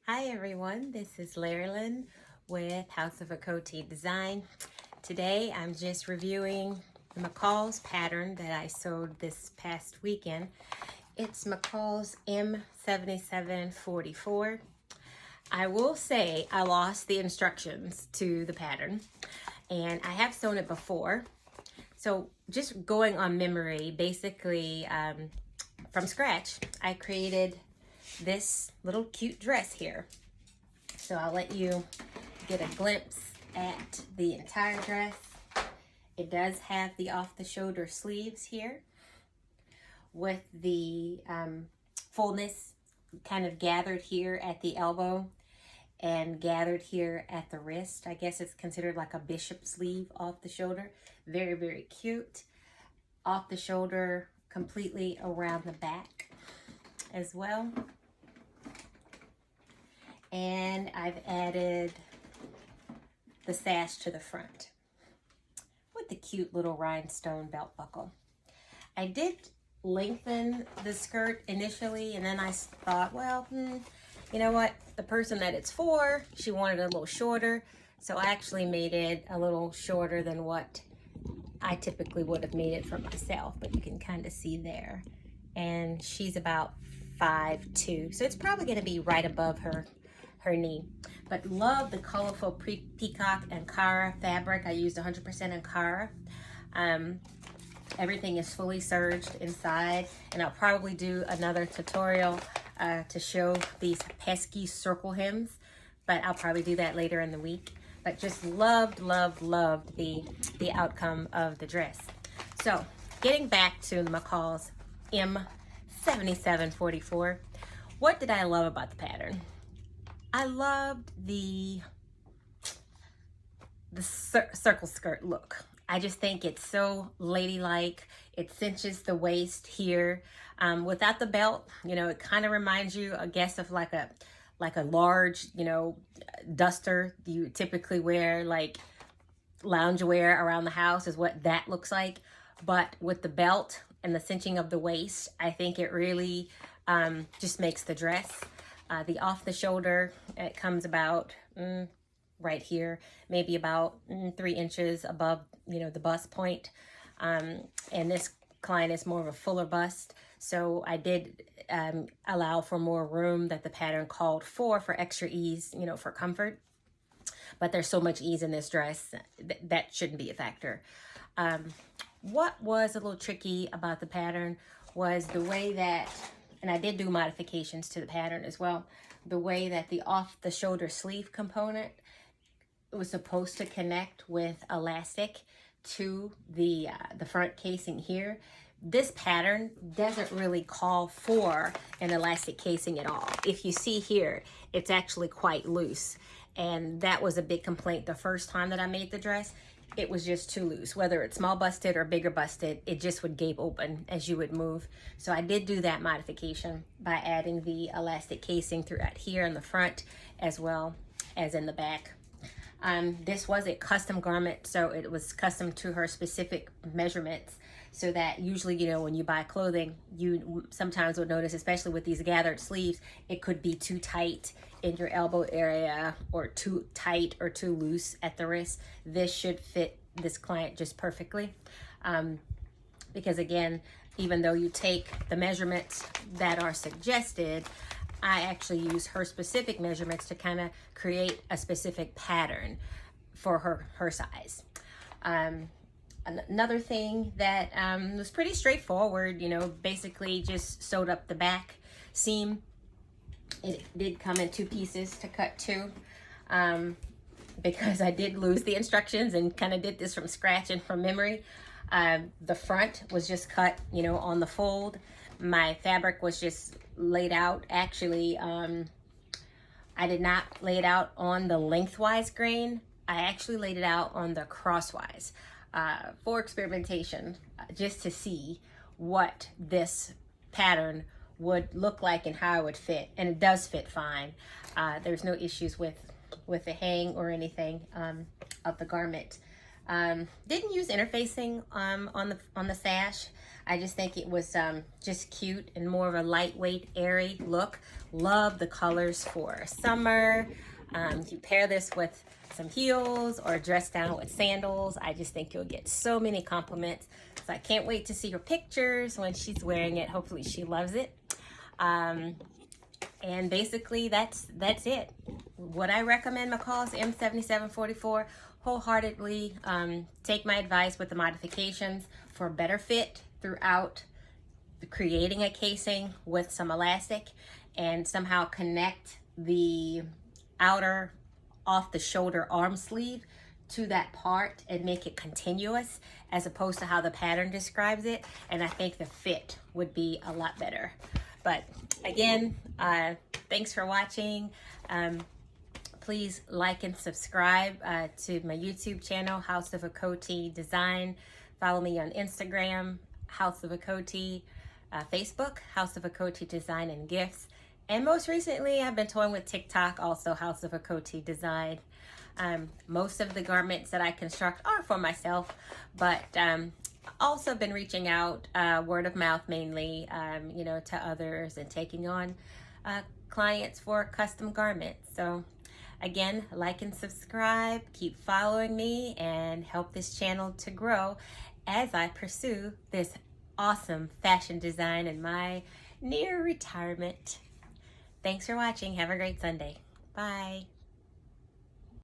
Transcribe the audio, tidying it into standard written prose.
Hi everyone, this is Larilyn with House of a Coty Design. Today I'm just reviewing the McCall's pattern that I sewed this past weekend. It's McCall's M7744. I will say I lost the instructions to the pattern and I have sewn it before. So just going on memory, basically from scratch, I created this little cute dress here. So I'll let you get a glimpse at the entire dress. It does have the off-the-shoulder sleeves here with the fullness kind of gathered here at the elbow and gathered here at the wrist. I guess it's considered like a bishop sleeve off the shoulder. Very, very cute. Off the shoulder completely around the back as well. And I've added the sash to the front with the cute little rhinestone belt buckle. I did lengthen the skirt initially, and then I thought, well, you know what? The person that it's for, she wanted a little shorter, so I actually made it a little shorter than what I typically would have made it for myself, but you can kind of see there. And she's about 5'2", so it's probably going to be right above her knee. But love the colorful peacock Ankara fabric. I used 100% Ankara. Everything is fully serged inside, and I'll probably do another tutorial to show these pesky circle hems, but I'll probably do that later in the week. But just loved the outcome of the dress. So getting back to McCall's M7744, what did I love about the pattern? I loved the circle skirt look. I just think it's so ladylike. It cinches the waist here. Without the belt, you know, it kind of reminds you, I guess, of like a large, you know, duster you typically wear, like loungewear around the house is what that looks like. But with the belt and the cinching of the waist, I think it really just makes the dress. The off the shoulder, it comes about right here, maybe about 3 inches above, you know, the bust point. And this client is more of a fuller bust. So I did allow for more room that the pattern called for extra ease, you know, for comfort. But there's so much ease in this dress that shouldn't be a factor. What was a little tricky about the pattern was the way that, and I did do modifications to the pattern as well, the way that the off-the-shoulder sleeve component was supposed to connect with elastic to the front casing here. This pattern doesn't really call for an elastic casing at all. If you see here, it's actually quite loose. And that was a big complaint the first time that I made the dress. It was just too loose. Whether it's small busted or bigger busted, it just would gape open as you would move. So I did do that modification by adding the elastic casing throughout here in the front as well as in the back. This was a custom garment, so it was custom to her specific measurements, so that usually, you know, when you buy clothing, you sometimes would notice, especially with these gathered sleeves, it could be too tight in your elbow area or too tight or too loose at the wrist. This should fit this client just perfectly. Because again, even though you take the measurements that are suggested, I actually use her specific measurements to kind of create a specific pattern for her size. Another thing that was pretty straightforward, you know, basically just sewed up the back seam. It did come in 2 pieces to cut to, because I did lose the instructions and kind of did this from scratch and from memory. The front was just cut, you know, on the fold. My fabric was just laid out. Actually, I did not lay it out on the lengthwise grain. I actually laid it out on the crosswise for experimentation, just to see what this pattern would look like and how it would fit. And it does fit fine. There's no issues with the hang or anything of the garment. Didn't use interfacing on the sash. I just think it was just cute and more of a lightweight, airy look. Love the colors for summer. You pair this with some heels or dress down with sandals. I just think you'll get so many compliments. So I can't wait to see her pictures when she's wearing it. Hopefully she loves it. And basically that's it. Would I recommend McCall's M7744? Wholeheartedly. Take my advice with the modifications for a better fit throughout creating a casing with some elastic, and somehow connect the outer off the shoulder arm sleeve to that part and make it continuous as opposed to how the pattern describes it. And I think the fit would be a lot better. But again, thanks for watching. Please like and subscribe to my YouTube channel, House of a Coty Design. Follow me on Instagram, House of a Coty, Facebook, House of a Coty Design and Gifts. And most recently, I've been toying with TikTok, also House of a Coty Design. Most of the garments that I construct are for myself, but also been reaching out, word of mouth mainly, you know, to others and taking on clients for custom garments. So again, like and subscribe, keep following me, and help this channel to grow as I pursue this awesome fashion design in my near retirement. Thanks for watching. Have a great Sunday. Bye.